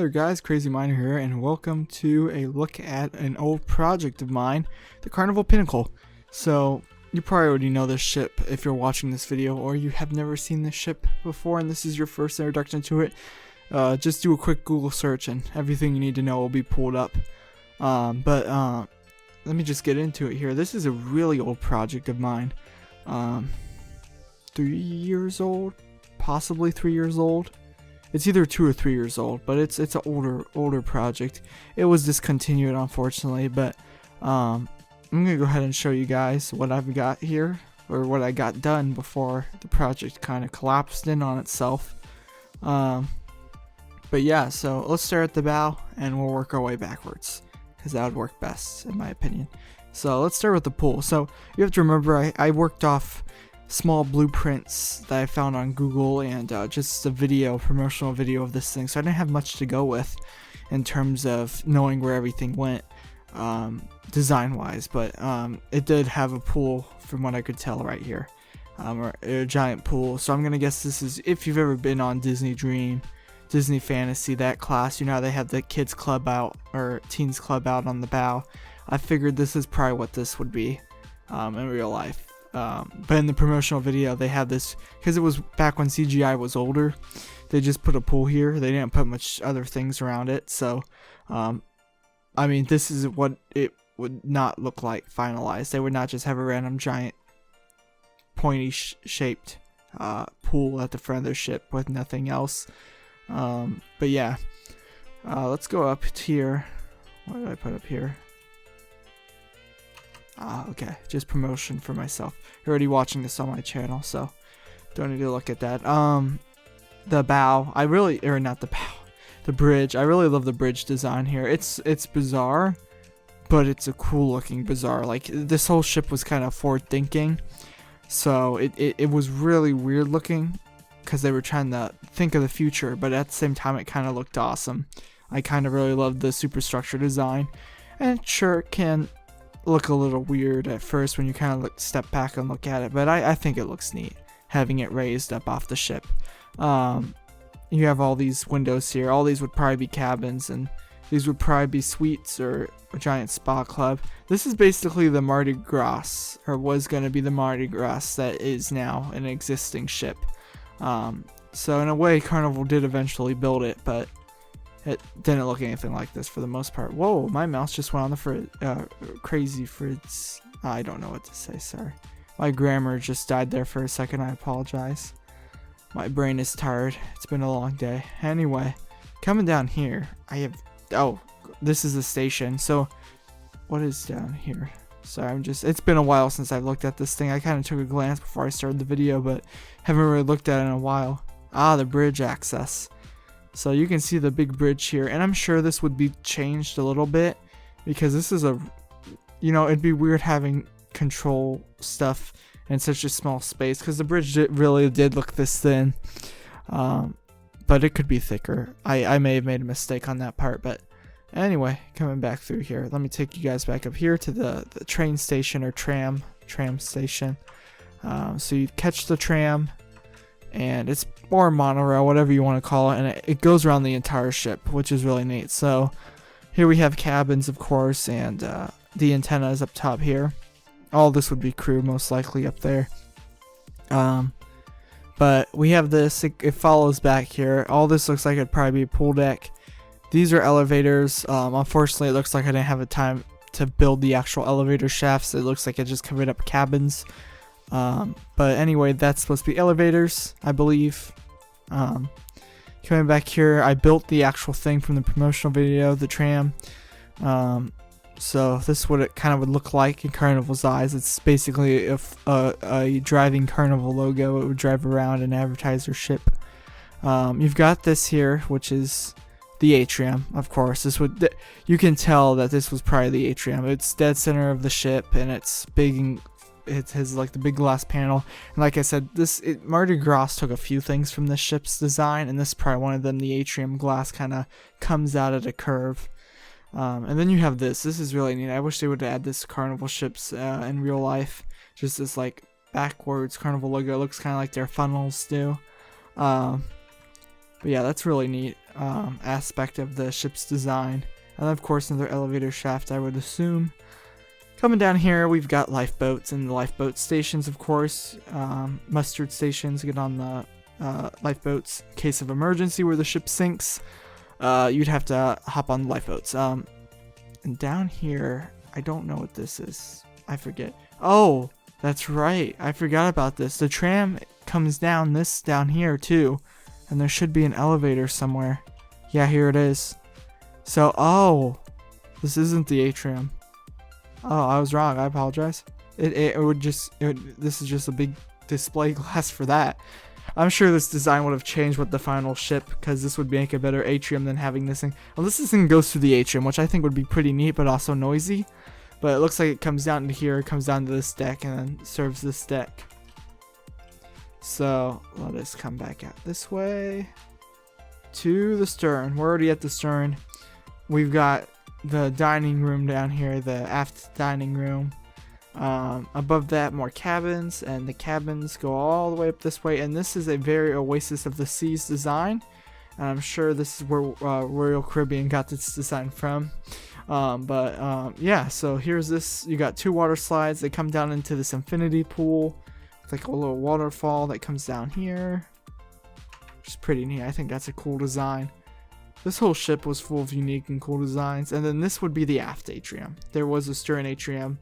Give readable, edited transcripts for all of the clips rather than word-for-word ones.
there guys, Crazy Miner here, and welcome to a look at an old project of mine, the Carnival Pinnacle. So, you probably already know this ship if you're watching this video, or you have never seen this ship before and this is your first introduction to it. Just do a quick Google search and everything you need to know will be pulled up. Let me just get into it here. This is a really old project of mine. 3 years old? Possibly 3 years old? It's either 2 or 3 years old, but it's an older project. It was discontinued, unfortunately, but I'm gonna go ahead and show you guys what I've got here, or what I got done before the project kind of collapsed in on itself. But yeah, so let's start at the bow and we'll work our way backwards, because that would work best in my opinion. So let's start with the pool. So you have to remember I worked off small blueprints that I found on Google and just a promotional video of this thing, so I didn't have much to go with in terms of knowing where everything went design wise, but it did have a pool from what I could tell right here, or a giant pool. So I'm gonna guess this is, if you've ever been on Disney Dream, Disney Fantasy, that class, you know how they have the kids club out or teens club out on the bow. I figured this is probably what this would be in real life. But in the promotional video they have this, because it was back when CGI was older, they just put a pool here. They didn't put much other things around it. So I mean, this is what it would not look like finalized. They would not just have a random giant pointy shaped pool at the front of their ship with nothing else. But yeah, let's go up here. What did I put up here? Okay, just promotion for myself. You're already watching this on my channel, so don't need to look at that. The bow, the bridge. I really love the bridge design here. It's bizarre, but it's a cool looking bizarre. Like, this whole ship was kind of forward thinking, so it was really weird looking, because they were trying to think of the future, but at the same time it kind of looked awesome. I kind of really loved the superstructure design, and it sure can look a little weird at first when you kind of step back and look at it, but I think it looks neat having it raised up off the ship. You have all these windows here. All these would probably be cabins, and these would probably be suites or a giant spa club. This is basically the Mardi Gras, or was going to be the Mardi Gras that is now an existing ship. So in a way, Carnival did eventually build it, but it didn't look anything like this for the most part. Whoa, my mouse just went on the crazy fritz. I don't know what to say, sorry. My grammar just died there for a second, I apologize. My brain is tired, it's been a long day. Anyway, coming down here, I have, oh, this is the station. So, what is down here? Sorry, it's been a while since I've looked at this thing. I kind of took a glance before I started the video, but haven't really looked at it in a while. The bridge access. So you can see the big bridge here, and I'm sure this would be changed a little bit, because this is it'd be weird having control stuff in such a small space, because the bridge really did look this thin, but it could be thicker. I may have made a mistake on that part, but anyway, coming back through here, let me take you guys back up here to the train station, or tram station. So you catch the tram, and it's or monorail, whatever you want to call it, and it goes around the entire ship, which is really neat. So here we have cabins, of course, and the antenna is up top here. All this would be crew, most likely, up there. But we have this, it follows back here. All this looks like it'd probably be a pool deck. These are elevators. Unfortunately, it looks like I didn't have the time to build the actual elevator shafts. It looks like it just covered up cabins. But anyway, that's supposed to be elevators, I believe. Coming back here, I built the actual thing from the promotional video, the tram. So this is what it kind of would look like in Carnival's eyes. It's basically a driving Carnival logo. It would drive around and advertise their ship. You've got this here, which is the atrium, of course. You can tell that this was probably the atrium. It's dead center of the ship, and it's big, and it has like the big glass panel. And like I said, Mardi Gras took a few things from this ship's design, and this is probably one of them. The atrium glass kind of comes out at a curve. And then you have this. This is really neat. I wish they would add this Carnival ships in real life. Just this like backwards Carnival logo. It looks kind of like their funnels do. But yeah, that's really neat aspect of the ship's design. And of course another elevator shaft, I would assume. Coming down here, we've got lifeboats and the lifeboat stations, of course. Mustard stations, get on the lifeboats in case of emergency where the ship sinks. You'd have to hop on the lifeboats. And down here, I don't know what this is. I forget. Oh, that's right. I forgot about this. The tram comes down here too. And there should be an elevator somewhere. Yeah, here it is. So, oh, this isn't the atrium. Oh, I was wrong. I apologize. This is just a big display glass for that. I'm sure this design would have changed with the final ship, because this would make a better atrium than having this thing. Unless this thing goes through the atrium, which I think would be pretty neat, but also noisy. But it looks like it comes down to here, comes down to this deck, and then serves this deck. So let us come back out this way to the stern. We're already at the stern. We've got the dining room down here, the aft dining room. Above that, more cabins, and the cabins go all the way up this way. And this is a very Oasis of the Seas design. And I'm sure this is where Royal Caribbean got this design from. Yeah, so here's this. You got 2 water slides. They come down into this infinity pool. It's like a little waterfall that comes down here, which is pretty neat. I think that's a cool design. This whole ship was full of unique and cool designs. And then this would be the aft atrium. There was a stern atrium,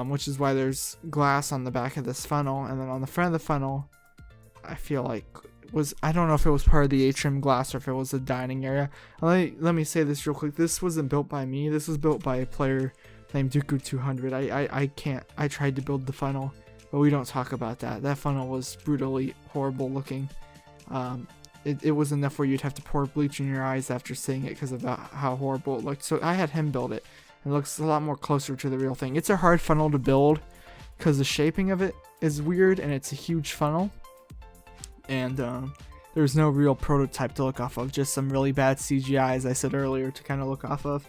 which is why there's glass on the back of this funnel. And then on the front of the funnel, I feel like I don't know if it was part of the atrium glass or if it was a dining area. Let me say this real quick. This wasn't built by me. This was built by a player named Dooku200. I tried to build the funnel, but we don't talk about that. That funnel was brutally horrible looking. It was enough where you'd have to pour bleach in your eyes after seeing it because of how horrible it looked. So I had him build it. It looks a lot more closer to the real thing. It's a hard funnel to build because the shaping of it is weird, and it's a huge funnel. And there's no real prototype to look off of, just some really bad CGI, as I said earlier, to kind of look off of.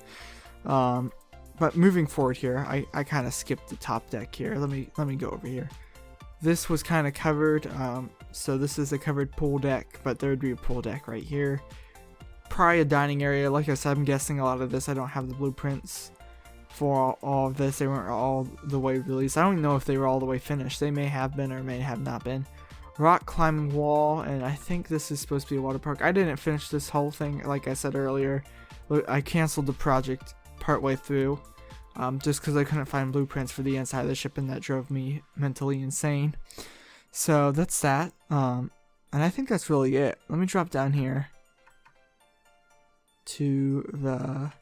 But moving forward here, I kind of skipped the top deck here. Let me go over here. This was kind of covered, so this is a covered pool deck, but there would be a pool deck right here. Probably a dining area. Like I said, I'm guessing a lot of this, I don't have the blueprints for all of this. They weren't all the way released. I don't even know if they were all the way finished. They may have been or may have not been. Rock climbing wall, and I think this is supposed to be a water park. I didn't finish this whole thing, like I said earlier. I canceled the project partway through, just because I couldn't find blueprints for the inside of the ship, and that drove me mentally insane. So that's that, and I think that's really it. Let me drop down here to the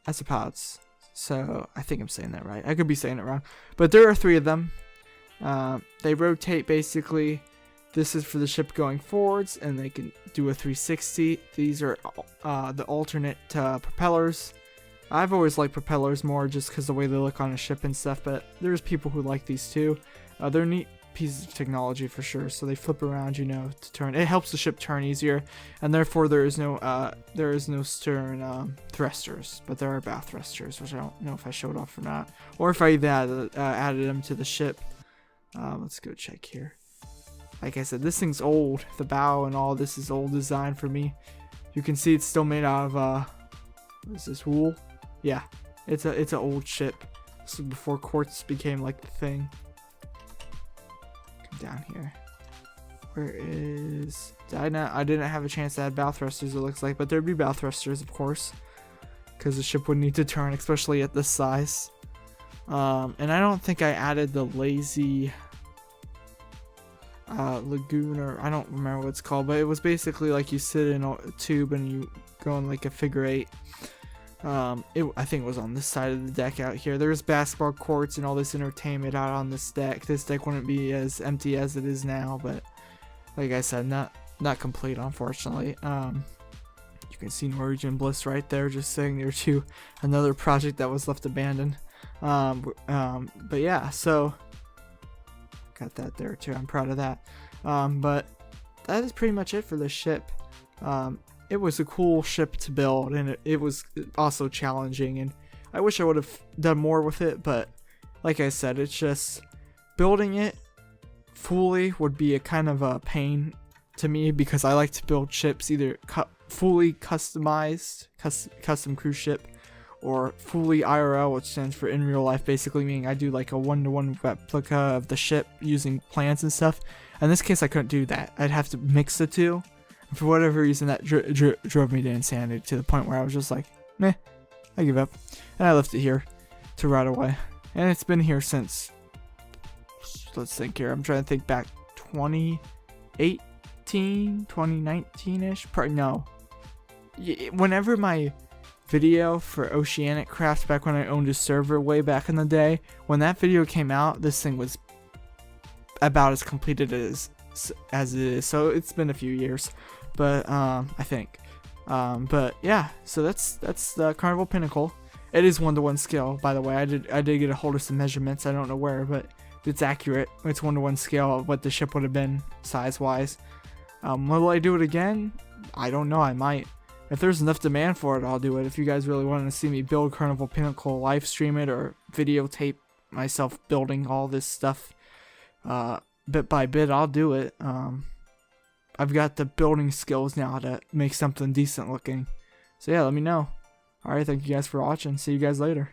isopods. So I think I'm saying that right. I could be saying it wrong, but there are 3 of them. They rotate basically. This is for the ship going forwards, and they can do a 360. These are the alternate propellers. I've always liked propellers more just because the way they look on a ship and stuff, but there's people who like these too. They're neat pieces of technology for sure, so they flip around, you know, to turn. It helps the ship turn easier, and therefore there is no stern thrusters, but there are bow thrusters, which I don't know if I showed off or not, or if I even added them to the ship. Let's go check here. Like I said, this thing's old. The bow and all this is old design for me. You can see it's still made out of what is this, wool? Yeah, it's an old ship. This was before quartz became like the thing. Come down here. Where is? I didn't have a chance to add bow thrusters, it looks like, but there'd be bow thrusters, of course, because the ship would need to turn, especially at this size. And I don't think I added the lazy lagoon, or I don't remember what it's called, but it was basically like you sit in a tube and you go in like a figure 8. I think it was on this side of the deck out here. There's basketball courts and all this entertainment out on this deck. This deck wouldn't be as empty as it is now, but like I said, not complete, unfortunately. You can see Norwegian Bliss right there, just sitting there too. Another project that was left abandoned. But yeah, so got that there too. I'm proud of that. But that is pretty much it for this ship. It was a cool ship to build, and it was also challenging, and I wish I would have done more with it, but like I said, it's just building it fully would be a kind of a pain to me because I like to build ships, either fully customized, custom cruise ship, or fully IRL, which stands for in real life, basically meaning I do like a one-to-one replica of the ship using plans and stuff. In this case, I couldn't do that. I'd have to mix the two. And for whatever reason, that drove me to insanity, to the point where I was just like, meh, I give up. And I left it here to rot away. And it's been here since, let's think here, I'm trying to think back, 2018, 2019-ish? Probably, no. Whenever my video for Oceanic Crafts, back when I owned a server way back in the day, when that video came out, this thing was about as completed as it is. So it's been a few years, but I think. But yeah, so that's the Carnival Pinnacle. It is 1-to-1 scale, by the way. I did get a hold of some measurements. I don't know where, but it's accurate. It's 1-to-1 scale of what the ship would have been size-wise. Will I do it again? I don't know. I might. If there's enough demand for it, I'll do it. If you guys really want to see me build Carnival Pinnacle, live stream it, or videotape myself building all this stuff bit by bit, I'll do it. I've got the building skills now to make something decent looking. So yeah, let me know. Alright, thank you guys for watching. See you guys later.